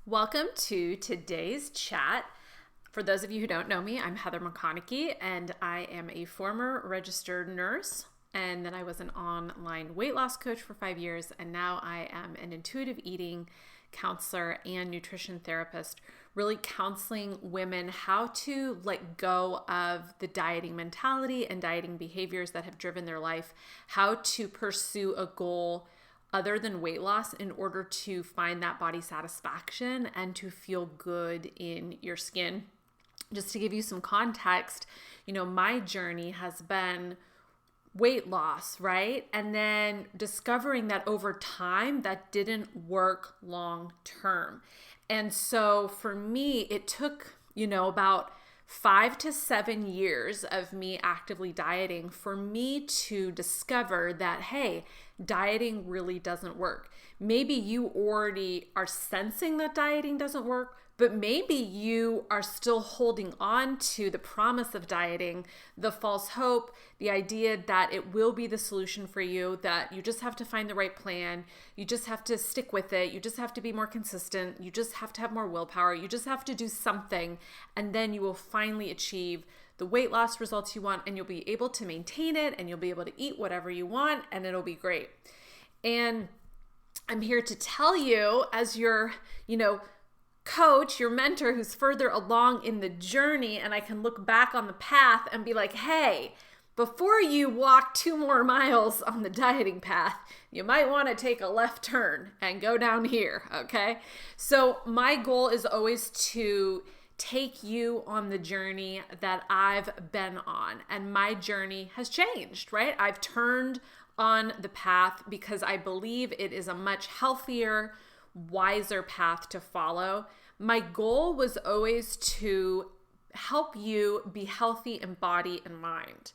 Welcome to today's chat. For those of you who don't know me, I'm Heather McConaughey, and I am a former registered nurse. And then I was an online weight loss coach for 5 years. And now I am an intuitive eating counselor and nutrition therapist, really counseling women how to let go of the dieting mentality and dieting behaviors that have driven their life, how to pursue a goal other than weight loss in order to find that body satisfaction and to feel good in your skin. Just to give you some context, my journey has been weight loss, right? And then discovering that over time that didn't work long term. And so for me, it took, about 5 to 7 years of me actively dieting for me to discover that, hey, dieting really doesn't work. Maybe you already are sensing that dieting doesn't work, but maybe you are still holding on to the promise of dieting, the false hope, the idea that it will be the solution for you, that you just have to find the right plan, you just have to stick with it, you just have to be more consistent, you just have to have more willpower, you just have to do something, and then you will finally achieve the weight loss results you want, and you'll be able to maintain it, and you'll be able to eat whatever you want, and it'll be great. And I'm here to tell you, as your, coach, your mentor who's further along in the journey, and I can look back on the path and be like, hey, before you walk 2 more miles on the dieting path, you might want to take a left turn and go down here, okay? So my goal is always to take you on the journey that I've been on, and my journey has changed, right? I've turned on the path because I believe it is a much healthier, wiser path to follow. My goal was always to help you be healthy in body and mind.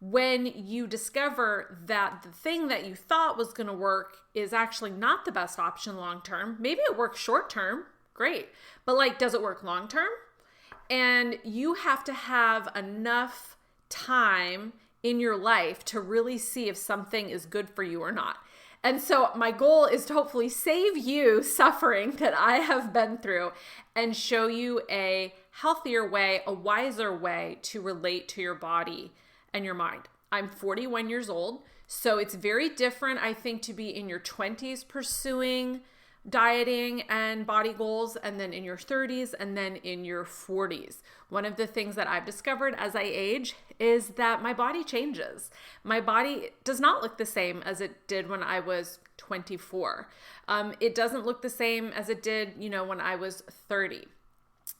When you discover that the thing that you thought was going to work is actually not the best option long term, maybe it works short term, great, but does it work long term? And you have to have enough time in your life to really see if something is good for you or not. And so my goal is to hopefully save you suffering that I have been through and show you a healthier way, a wiser way to relate to your body and your mind. I'm 41 years old, so it's very different, I think, to be in your 20s pursuing dieting and body goals, and then in your 30s, and then in your 40s. One of the things that I've discovered as I age is that my body changes. My body does not look the same as it did when I was 24. It doesn't look the same as it did, when I was 30.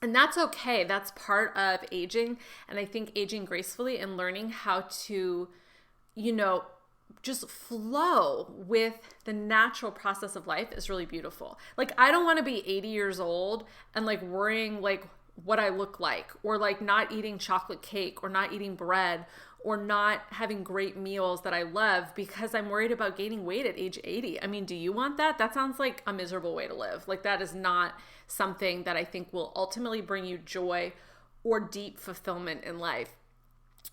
And that's okay. That's part of aging. And I think aging gracefully and learning how to, just flow with the natural process of life is really beautiful. I don't want to be 80 years old and worrying what I look like, or not eating chocolate cake, or not eating bread, or not having great meals that I love because I'm worried about gaining weight at age 80. I mean, do you want that? That sounds like a miserable way to live. That is not something that I think will ultimately bring you joy or deep fulfillment in life.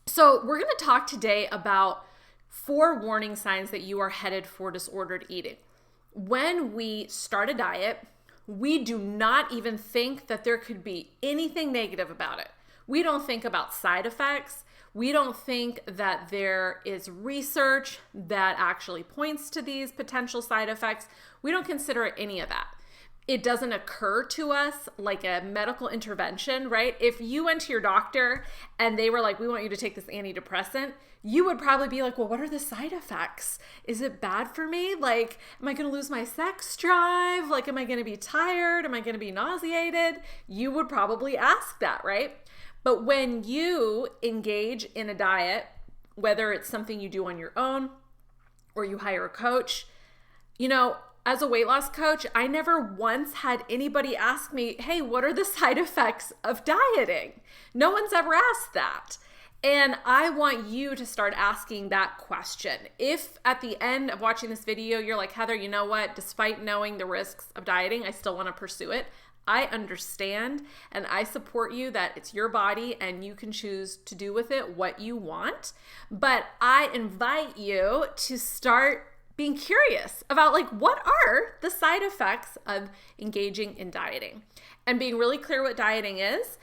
So we're going to talk today about 4 warning signs that you are headed for disordered eating. When we start a diet, we do not even think that there could be anything negative about it. We don't think about side effects. We don't think that there is research that actually points to these potential side effects. We don't consider any of that. It doesn't occur to us like a medical intervention, right? If you went to your doctor and they were like, we want you to take this antidepressant, you would probably be like, well, what are the side effects? Is it bad for me? Am I going to lose my sex drive? Am I going to be tired? Am I going to be nauseated? You would probably ask that, right? But when you engage in a diet, whether it's something you do on your own or you hire a coach, as a weight loss coach, I never once had anybody ask me, hey, what are the side effects of dieting? No one's ever asked that. And I want you to start asking that question. If at the end of watching this video, you're like, Heather, you know what? Despite knowing the risks of dieting, I still want to pursue it. I understand and I support you that it's your body and you can choose to do with it what you want. But I invite you to start being curious about like, what are the side effects of engaging in dieting? And being really clear what dieting is.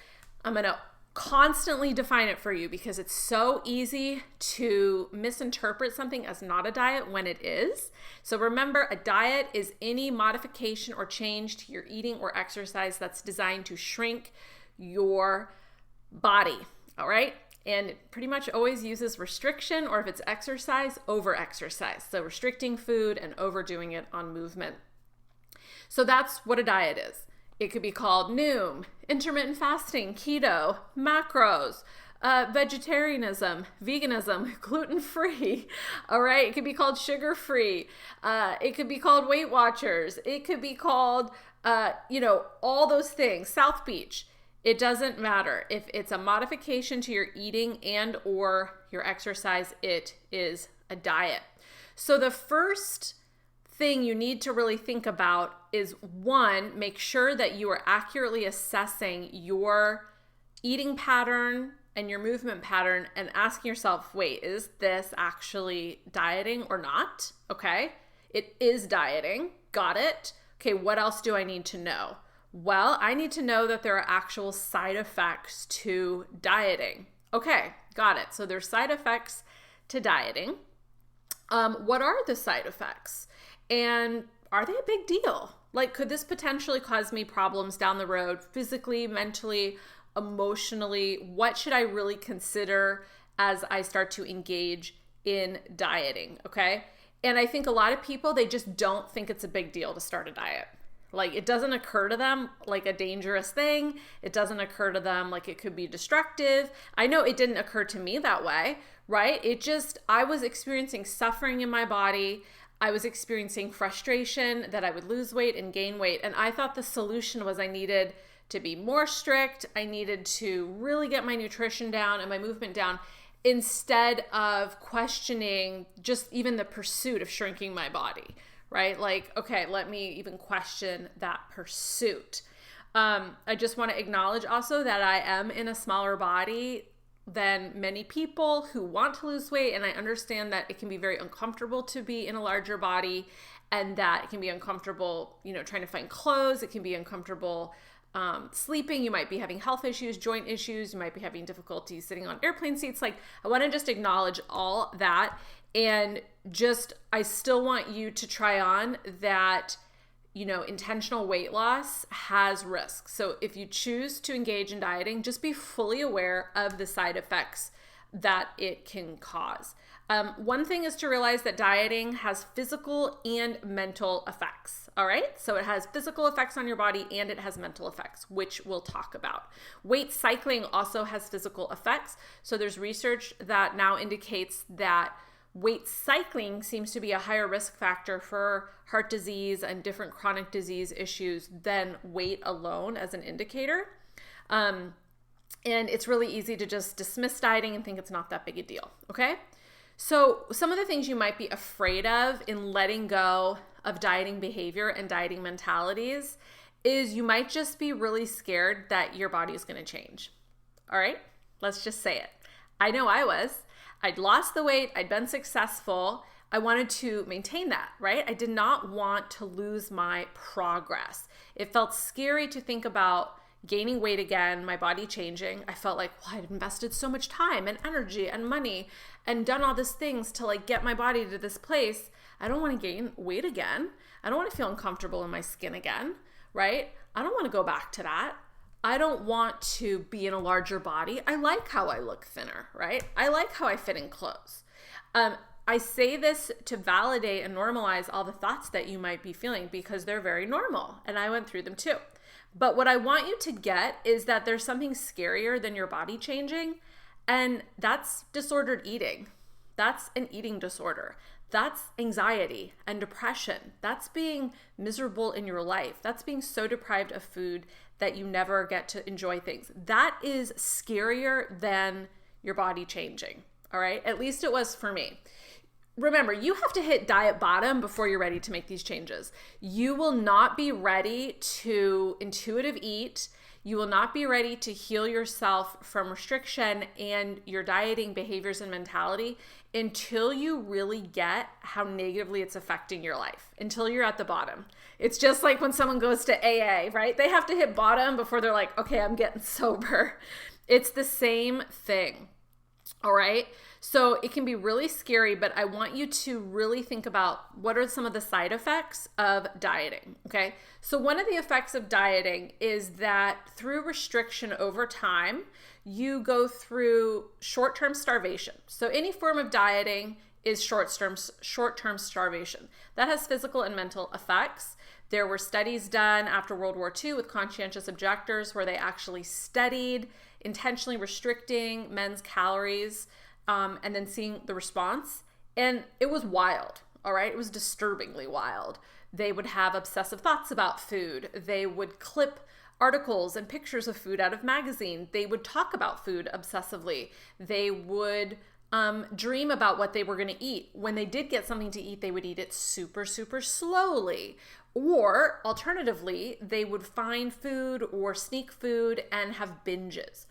I'm going to constantly define it for you because it's so easy to misinterpret something as not a diet when it is. So remember, a diet is any modification or change to your eating or exercise that's designed to shrink your body, all right? And it pretty much always uses restriction, or if it's exercise, over-exercise. So restricting food and overdoing it on movement. So that's what a diet is. It could be called Noom, intermittent fasting, keto, macros, vegetarianism, veganism, gluten-free, all right? It could be called sugar-free. It could be called Weight Watchers. It could be called, all those things, South Beach. It doesn't matter. If it's a modification to your eating and or your exercise, it is a diet. So the first thing you need to really think about is, one, make sure that you are accurately assessing your eating pattern and your movement pattern and asking yourself, wait, is this actually dieting or not? Okay, it is dieting. Got it. Okay, what else do I need to know? Well, I need to know that there are actual side effects to dieting. Okay, got it. So there's side effects to dieting. What are the side effects? And are they a big deal? Like, could this potentially cause me problems down the road, physically, mentally, emotionally? What should I really consider as I start to engage in dieting? Okay. And I think a lot of people, they just don't think it's a big deal to start a diet. Like, it doesn't occur to them like a dangerous thing. It doesn't occur to them like it could be destructive. I know it didn't occur to me that way, right? I was experiencing suffering in my body. I was experiencing frustration that I would lose weight and gain weight. And I thought the solution was I needed to be more strict. I needed to really get my nutrition down and my movement down, instead of questioning just even the pursuit of shrinking my body. Right? Like, okay, let me even question that pursuit. I just want to acknowledge also that I am in a smaller body than many people who want to lose weight. And I understand that it can be very uncomfortable to be in a larger body, and that it can be uncomfortable, trying to find clothes. It can be uncomfortable sleeping. You might be having health issues, joint issues. You might be having difficulty sitting on airplane seats. Like, I want to just acknowledge all that. And I still want you to try on that, intentional weight loss has risks. So if you choose to engage in dieting, just be fully aware of the side effects that it can cause. One thing is to realize that dieting has physical and mental effects. All right. So it has physical effects on your body and it has mental effects, which we'll talk about. Weight cycling also has physical effects. So there's research that now indicates that weight cycling seems to be a higher risk factor for heart disease and different chronic disease issues than weight alone as an indicator. And it's really easy to just dismiss dieting and think it's not that big a deal. Okay. So some of the things you might be afraid of in letting go of dieting behavior and dieting mentalities is you might just be really scared that your body is going to change. All right. Let's just say it. I know I was. I'd lost the weight. I'd been successful. I wanted to maintain that, right? I did not want to lose my progress. It felt scary to think about gaining weight again, my body changing. I felt like, well, I'd invested so much time and energy and money and done all these things to get my body to this place. I don't want to gain weight again. I don't want to feel uncomfortable in my skin again, right? I don't want to go back to that. I don't want to be in a larger body. I like how I look thinner, right? I like how I fit in clothes. I say this to validate and normalize all the thoughts that you might be feeling because they're very normal and I went through them too. But what I want you to get is that there's something scarier than your body changing, and that's disordered eating. That's an eating disorder. That's anxiety and depression. That's being miserable in your life. That's being so deprived of food that you never get to enjoy things. That is scarier than your body changing, all right? At least it was for me. Remember, you have to hit diet bottom before you're ready to make these changes. You will not be ready to intuitive eat. You will not be ready to heal yourself from restriction and your dieting behaviors and mentality until you really get how negatively it's affecting your life, until you're at the bottom. It's just like when someone goes to AA, right? They have to hit bottom before they're like, okay, I'm getting sober. It's the same thing. All right. So it can be really scary, but I want you to really think about what are some of the side effects of dieting. Okay. So one of the effects of dieting is that through restriction over time, you go through short-term starvation. So any form of dieting is short-term starvation. That has physical and mental effects. There were studies done after World War II with conscientious objectors where they actually studied intentionally restricting men's calories and then seeing the response. And it was wild, all right? It was disturbingly wild. They would have obsessive thoughts about food. They would clip articles and pictures of food out of magazine. They would talk about food obsessively. They would dream about what they were going to eat. When they did get something to eat, they would eat it super, super slowly. Or alternatively, they would find food or sneak food and have binges.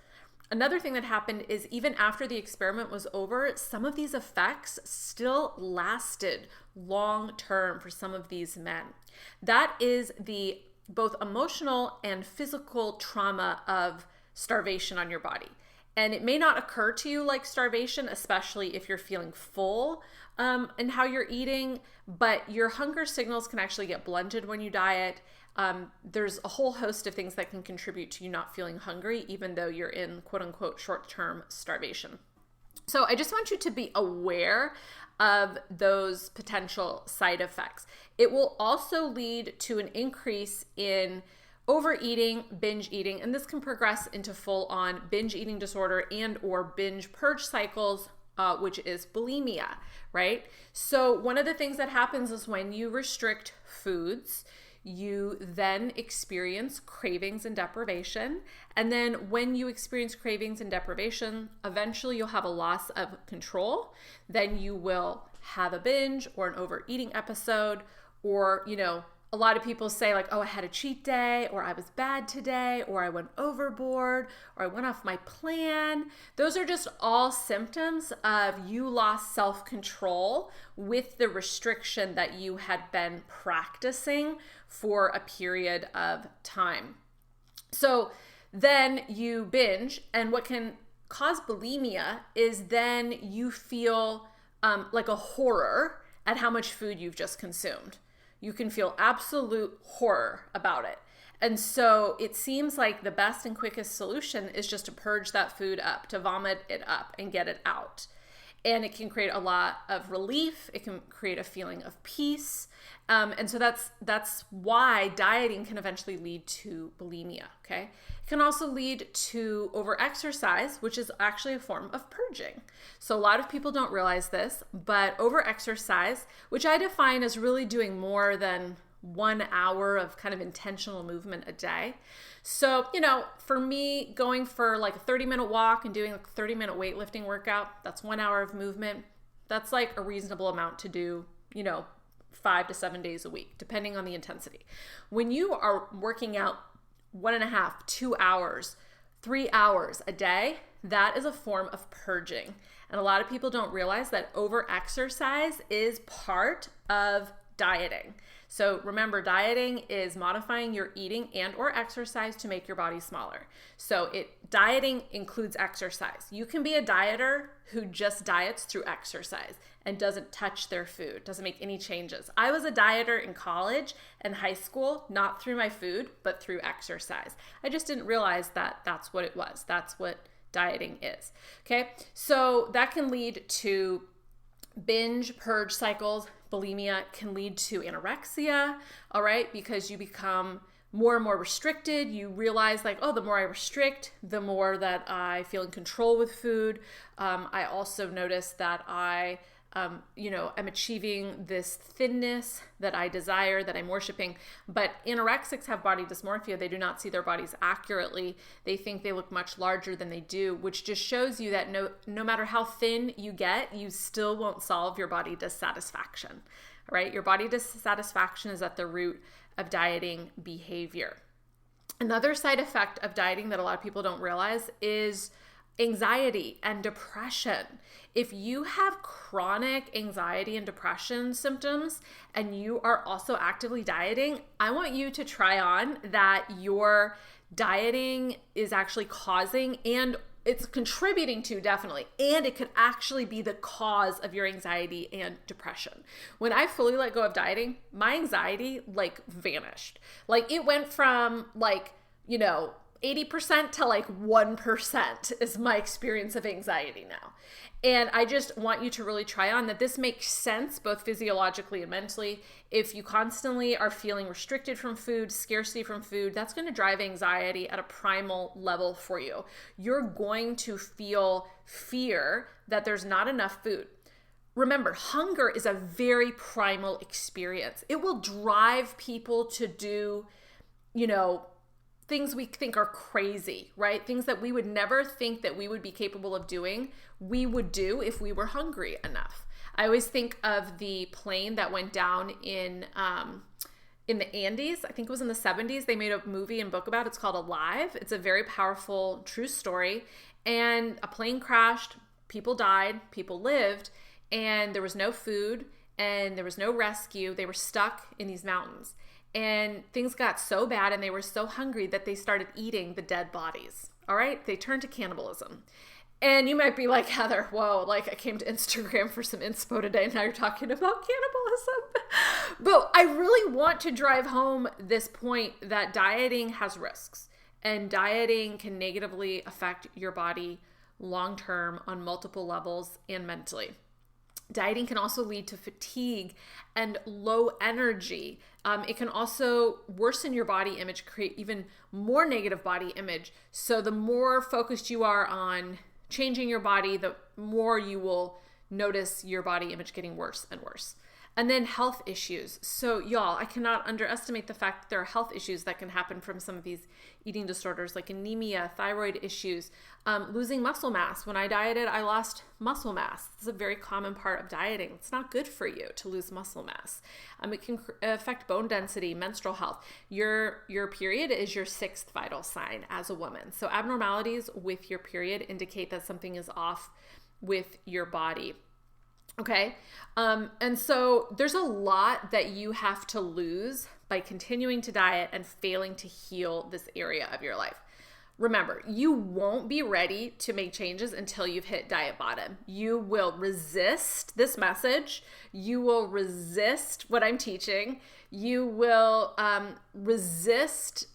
Another thing that happened is even after the experiment was over, some of these effects still lasted long term for some of these men. That is the both emotional and physical trauma of starvation on your body. And it may not occur to you like starvation, especially if you're feeling full in how you're eating, but your hunger signals can actually get blunted when you diet. There's a whole host of things that can contribute to you not feeling hungry, even though you're in quote unquote short-term starvation. So I just want you to be aware of those potential side effects. It will also lead to an increase in overeating, binge eating, and this can progress into full-on binge eating disorder and or binge purge cycles, which is bulimia, right? So one of the things that happens is when you restrict foods, you then experience cravings and deprivation. And then when you experience cravings and deprivation, eventually you'll have a loss of control. Then you will have a binge or an overeating episode, or, a lot of people say like, oh, I had a cheat day, or I was bad today, or I went overboard, or I went off my plan. Those are just all symptoms of you lost self-control with the restriction that you had been practicing for a period of time. So then you binge, and what can cause bulimia is then you feel like a horror at how much food you've just consumed. You can feel absolute horror about it. And so it seems like the best and quickest solution is just to purge that food up, to vomit it up and get it out. And it can create a lot of relief. It can create a feeling of peace. And so that's why dieting can eventually lead to bulimia, okay? It can also lead to overexercise, which is actually a form of purging. So a lot of people don't realize this, but overexercise, which I define as really doing more than 1 hour of kind of intentional movement a day. So, for me, going for like a 30-minute walk and doing a 30-minute weightlifting workout, that's 1 hour of movement. That's like a reasonable amount to do, 5 to 7 days a week, depending on the intensity. When you are working out 1.5, 2 hours, 3 hours a day, that is a form of purging. And a lot of people don't realize that overexercise is part of dieting. So remember, dieting is modifying your eating and or exercise to make your body smaller. So dieting includes exercise. You can be a dieter who just diets through exercise and doesn't touch their food, doesn't make any changes. I was a dieter in college and high school, not through my food, but through exercise. I just didn't realize that that's what it was. That's what dieting is. Okay, so that can lead to binge purge cycles. Bulimia can lead to anorexia, all right, because you become more and more restricted. You realize like, oh, the more I restrict, the more that I feel in control with food. I also notice that I am achieving this thinness that I desire, that I'm worshiping. But anorexics have body dysmorphia. They do not see their bodies accurately. They think they look much larger than they do, which just shows you that no matter how thin you get, you still won't solve your body dissatisfaction, right? Your body dissatisfaction is at the root of dieting behavior. Another side effect of dieting that a lot of people don't realize is anxiety and depression. If you have chronic anxiety and depression symptoms and you are also actively dieting, I want you to try on that your dieting is actually causing, and it's contributing to, definitely, and it could actually be the cause of your anxiety and depression. When I fully let go of dieting, my anxiety vanished. It went from 80% to 1% is my experience of anxiety now. And I just want you to really try on that this makes sense both physiologically and mentally. If you constantly are feeling restricted from food, scarcity from food, that's going to drive anxiety at a primal level for you. You're going to feel fear that there's not enough food. Remember, hunger is a very primal experience. It will drive people to do, things we think are crazy, right? Things that we would never think that we would be capable of doing, we would do if we were hungry enough. I always think of the plane that went down in the Andes. I think it was in the 70s. They made a movie and book about it. It's called Alive. It's a very powerful, true story. And a plane crashed, people died, people lived, and there was no food and there was no rescue. They were stuck in these mountains. And things got so bad and they were so hungry that they started eating the dead bodies. All right? They turned to cannibalism. And you might be like, Heather, whoa, I came to Instagram for some inspo today and now you're talking about cannibalism. But I really want to drive home this point that dieting has risks, and dieting can negatively affect your body long-term on multiple levels and mentally. Dieting can also lead to fatigue and low energy. It can also worsen your body image, create even more negative body image. So the more focused you are on changing your body, the more you will notice your body image getting worse and worse. And then health issues. So y'all, I cannot underestimate the fact that there are health issues that can happen from some of these eating disorders, like anemia, thyroid issues, losing muscle mass. When I dieted, I lost muscle mass. This is a very common part of dieting. It's not good for you to lose muscle mass. It can affect bone density, menstrual health. Your period is your sixth vital sign as a woman. So abnormalities with your period indicate that something is off with your body. Okay. And so there's a lot that you have to lose by continuing to diet and failing to heal this area of your life. Remember, you won't be ready to make changes until you've hit diet bottom. You will resist this message. You will resist what I'm teaching. You will resist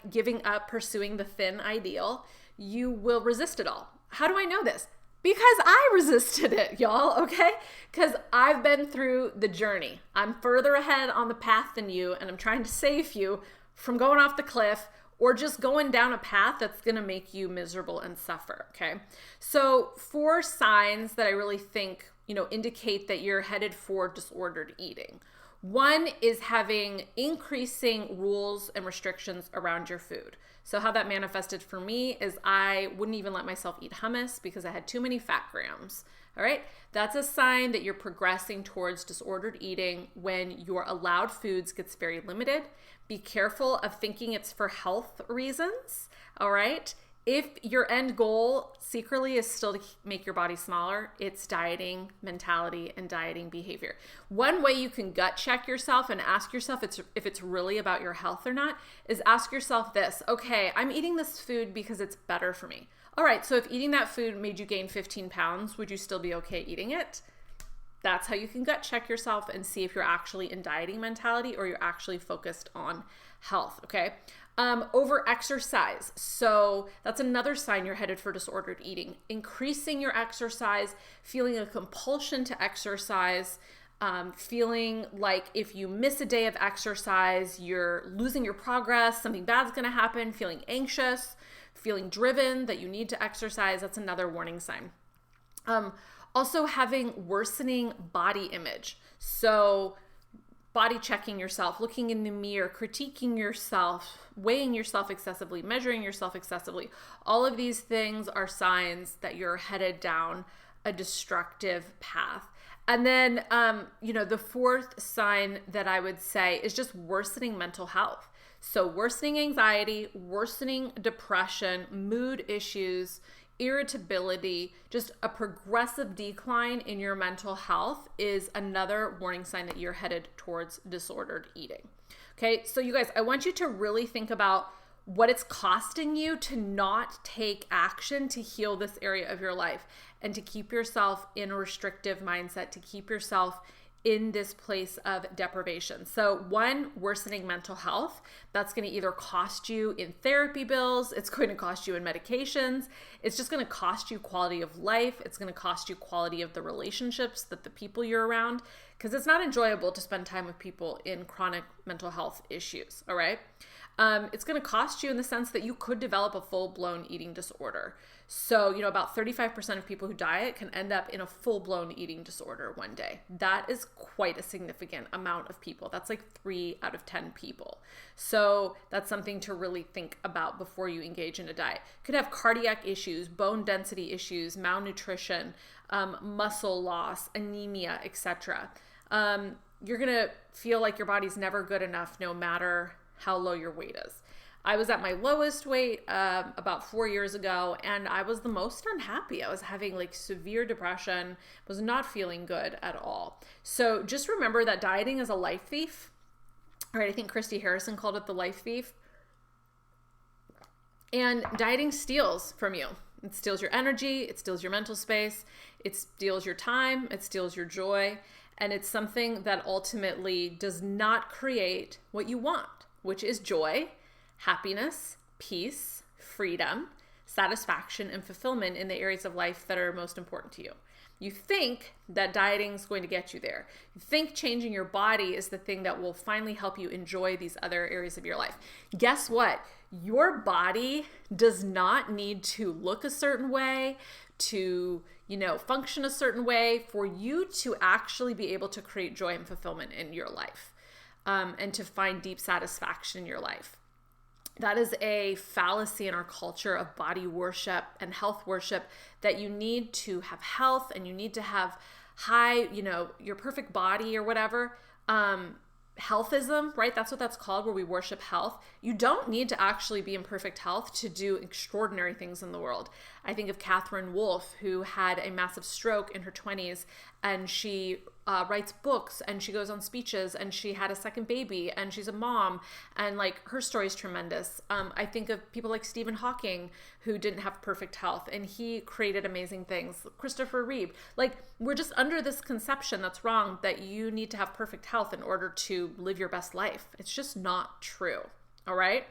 giving up pursuing the thin ideal. You will resist it all. How do I know this? Because I resisted it, y'all, okay? Because I've been through the journey. I'm further ahead on the path than you, and I'm trying to save you from going off the cliff or just going down a path that's going to make you miserable and suffer, okay? So 4 signs that I really think, indicate that you're headed for disordered eating. 1 is having increasing rules and restrictions around your food. So how that manifested for me is I wouldn't even let myself eat hummus because I had too many fat grams. All right. That's a sign that you're progressing towards disordered eating when your allowed foods gets very limited. Be careful of thinking it's for health reasons. All right. If your end goal secretly is still to make your body smaller, it's dieting mentality and dieting behavior. One way you can gut check yourself and ask yourself if it's really about your health or not is ask yourself this: okay, I'm eating this food because it's better for me. All right, so if eating that food made you gain 15 pounds, would you still be okay eating it? That's how you can gut check yourself and see if you're actually in dieting mentality or you're actually focused on health, okay? Over exercise. So that's another sign you're headed for disordered eating. Increasing your exercise, feeling a compulsion to exercise, feeling like if you miss a day of exercise, you're losing your progress, something bad's going to happen, feeling anxious, feeling driven that you need to exercise. That's another warning sign. Also having worsening body image. So body checking yourself, looking in the mirror, critiquing yourself, weighing yourself excessively, measuring yourself excessively. All of these things are signs that you're headed down a destructive path. And then, the 4th sign that I would say is just worsening mental health. So worsening anxiety, worsening depression, mood issues, irritability, just a progressive decline in your mental health is another warning sign that you're headed towards disordered eating. Okay, so you guys, I want you to really think about what it's costing you to not take action to heal this area of your life and to keep yourself in a restrictive mindset, to keep yourself in this place of deprivation. So one, worsening mental health. That's going to either cost you in therapy bills, it's going to cost you in medications, it's just going to cost you quality of life, it's going to cost you quality of the relationships, that the people you're around, because it's not enjoyable to spend time with people in chronic mental health issues, all right? It's going to cost you in the sense that you could develop a full-blown eating disorder. So, about 35% of people who diet can end up in a full-blown eating disorder one day. That is quite a significant amount of people. That's like 3 out of 10 people. So that's something to really think about before you engage in a diet. Could have cardiac issues, bone density issues, malnutrition, muscle loss, anemia, etc. You're going to feel like your body's never good enough no matter how low your weight is. I was at my lowest weight about 4 years ago, and I was the most unhappy. I was having like severe depression, was not feeling good at all. So just remember that dieting is a life thief. All right, I think Christy Harrison called it the life thief. And dieting steals from you. It steals your energy, it steals your mental space, it steals your time, it steals your joy, and it's something that ultimately does not create what you want, which is joy, happiness, peace, freedom, satisfaction, and fulfillment in the areas of life that are most important to you. You think that dieting is going to get you there. You think changing your body is the thing that will finally help you enjoy these other areas of your life. Guess what? Your body does not need to look a certain way, to, function a certain way for you to actually be able to create joy and fulfillment in your life. And to find deep satisfaction in your life. That is a fallacy in our culture of body worship and health worship, that you need to have health and you need to have high, your perfect body or whatever. Healthism, right? That's what that's called, where we worship health. You don't need to actually be in perfect health to do extraordinary things in the world. I think of Catherine Wolfe, who had a massive stroke in her 20s, and she writes books and she goes on speeches and she had a second baby and she's a mom, and like her story is tremendous. I think of people like Stephen Hawking, who didn't have perfect health and he created amazing things. Christopher Reeve. Like, we're just under this conception that's wrong, that you need to have perfect health in order to live your best life. It's just not true. All right.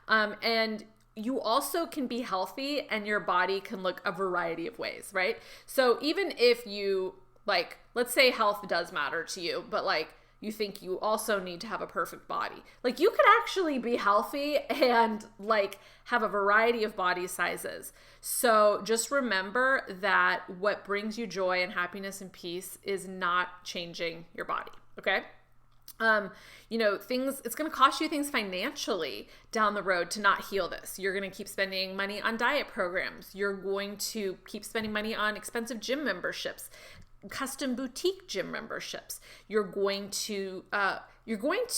And you also can be healthy and your body can look a variety of ways, right? So even if you, like, let's say health does matter to you, but like you think you also need to have a perfect body. Like, you could actually be healthy and like have a variety of body sizes. So just remember that what brings you joy and happiness and peace is not changing your body. Okay. It's going to cost you things financially down the road to not heal this. You're going to keep spending money on diet programs. You're going to keep spending money on expensive gym memberships, custom boutique gym memberships. You're going to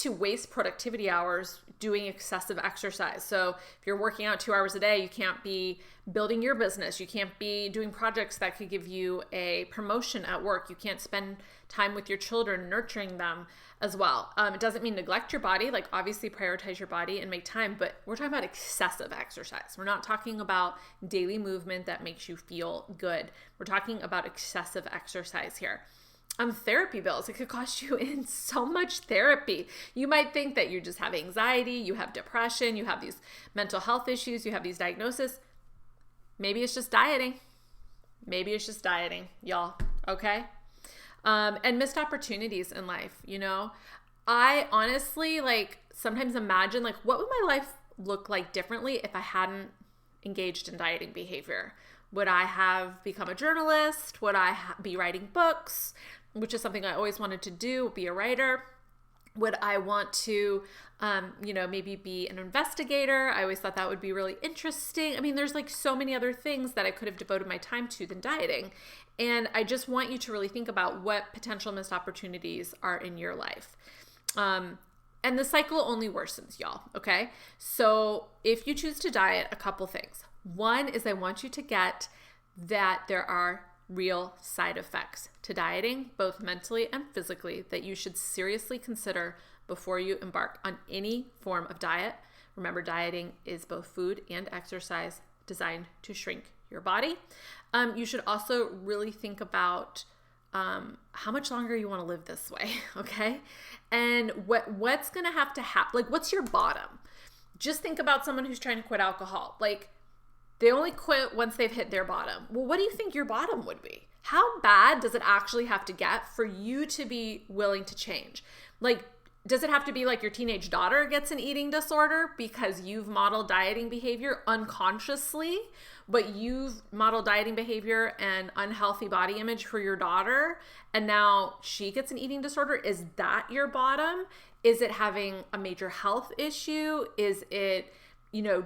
waste productivity hours doing excessive exercise. So if you're working out 2 hours a day, you can't be building your business. You can't be doing projects that could give you a promotion at work. You can't spend time with your children, nurturing them as well. It doesn't mean neglect your body, like obviously prioritize your body and make time, but we're talking about excessive exercise. We're not talking about daily movement that makes you feel good. We're talking about excessive exercise here. Therapy bills, it could cost you in so much therapy. You might think that you just have anxiety, you have depression, you have these mental health issues, you have these diagnoses. Maybe it's just dieting. Maybe it's just dieting, y'all, okay? And missed opportunities in life, I honestly sometimes imagine what would my life look like differently if I hadn't engaged in dieting behavior? Would I have become a journalist? Would I be writing books, which is something I always wanted to do, be a writer? Would I want to, maybe be an investigator? I always thought that would be really interesting. I mean, there's so many other things that I could have devoted my time to than dieting. And I just want you to really think about what potential missed opportunities are in your life. And the cycle only worsens, y'all, okay? So if you choose to diet, a couple things. One is I want you to get that there are real side effects to dieting, both mentally and physically, that you should seriously consider before you embark on any form of diet. Remember, dieting is both food and exercise designed to shrink your body. You should also really think about how much longer you want to live this way, okay? And what's going to happen? Like, what's your bottom? Just think about someone who's trying to quit alcohol. Like, they only quit once they've hit their bottom. Well, what do you think your bottom would be? How bad does it actually have to get for you to be willing to change? Like, does it have to be like your teenage daughter gets an eating disorder because you've modeled dieting behavior unconsciously, but you've modeled dieting behavior and unhealthy body image for your daughter, and now she gets an eating disorder? Is that your bottom? Is it having a major health issue? Is it,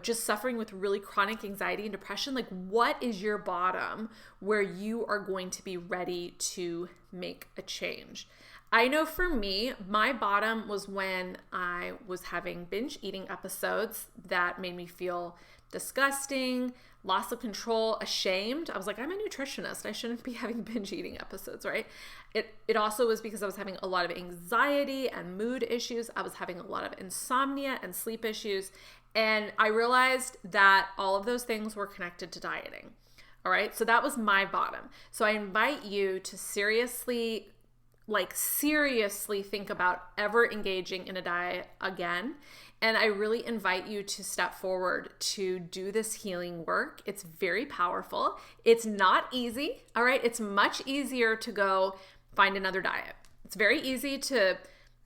just suffering with really chronic anxiety and depression? Like, what is your bottom where you are going to be ready to make a change? I know for me, my bottom was when I was having binge eating episodes that made me feel disgusting, loss of control, ashamed. I was like, I'm a nutritionist. I shouldn't be having binge eating episodes, right? It also was because I was having a lot of anxiety and mood issues. I was having a lot of insomnia and sleep issues. And I realized that all of those things were connected to dieting. All right. So that was my bottom. So I invite you to seriously think about ever engaging in a diet again. And I really invite you to step forward to do this healing work. It's very powerful. It's not easy. All right. It's much easier to go find another diet. It's very easy to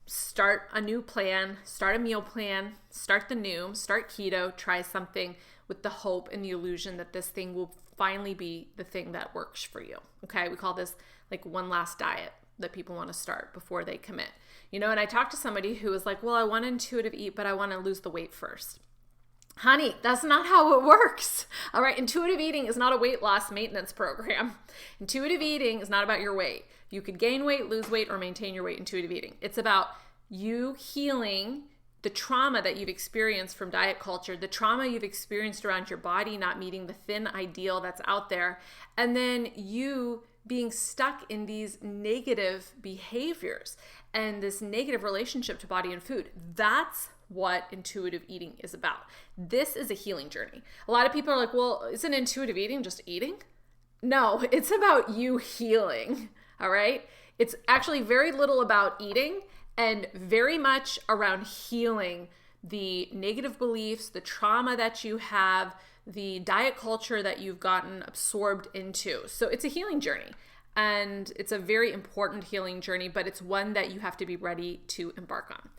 start a new plan, start a meal plan, start keto, try something with the hope and the illusion that this thing will finally be the thing that works for you. Okay. We call this like one last diet that people want to start before they commit. And I talked to somebody who was like, well, I want to intuitive eat, but I want to lose the weight first. Honey, that's not how it works. All right. Intuitive eating is not a weight loss maintenance program. Intuitive eating is not about your weight. You could gain weight, lose weight, or maintain your weight intuitive eating. It's about you healing the trauma that you've experienced from diet culture, the trauma you've experienced around your body not meeting the thin ideal that's out there, and then you being stuck in these negative behaviors and this negative relationship to body and food. That's what intuitive eating is about. This is a healing journey. A lot of people are like, well, isn't intuitive eating just eating? No, it's about you healing, all right? It's actually very little about eating and very much around healing the negative beliefs, the trauma that you have, the diet culture that you've gotten absorbed into. So it's a healing journey, and it's a very important healing journey, but it's one that you have to be ready to embark on.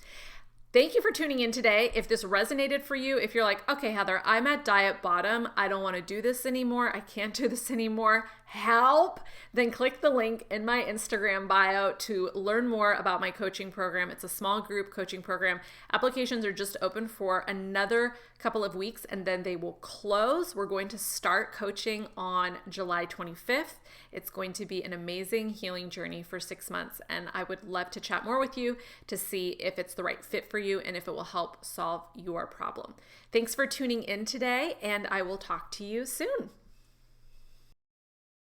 Thank you for tuning in today. If this resonated for you, if you're like, okay, Heather, I'm at diet bottom. I don't want to do this anymore. I can't do this anymore. Help. Then click the link in my Instagram bio to learn more about my coaching program. It's a small group coaching program. Applications are just open for another couple of weeks and then they will close. We're going to start coaching on July 25th. It's going to be an amazing healing journey for 6 months. And I would love to chat more with you to see if it's the right fit for you and if it will help solve your problem. Thanks for tuning in today, and I will talk to you soon.